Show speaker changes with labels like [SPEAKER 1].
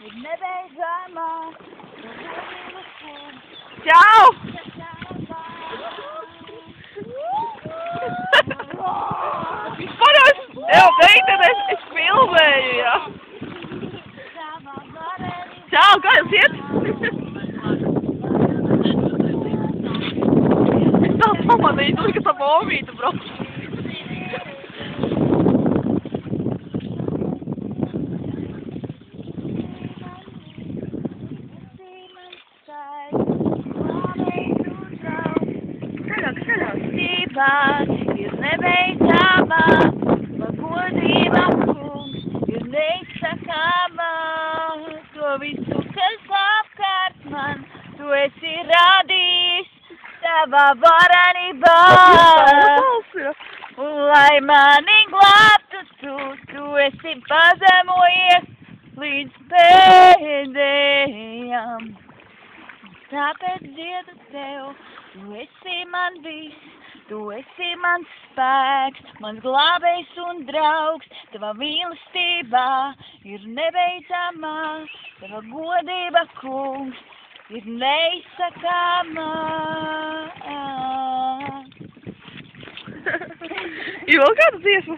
[SPEAKER 1] ir nebeidzamā.
[SPEAKER 2] Čau! Paras, jau meitene, es filmēju, jā. Čau, kā jums iet? Es tā pamanīju, ka tā momīta brauc.
[SPEAKER 1] Ir nebeidzamā, godība kungs, ir neizsakāmā, to visu, kas apkārt man, tu esi radījis savā varenībā. Un lai mani glābtu tu esi pazemojies līdz pēdējām. Tāpēc dziedu tev, tu esi man viss. Tu esi mans spēks, mans glābējs un draugs, tava mīlestībā ir nebeidzamā, tava godība, kungs, ir neizsakāmā.
[SPEAKER 2] Ir vēl kāda dziesma?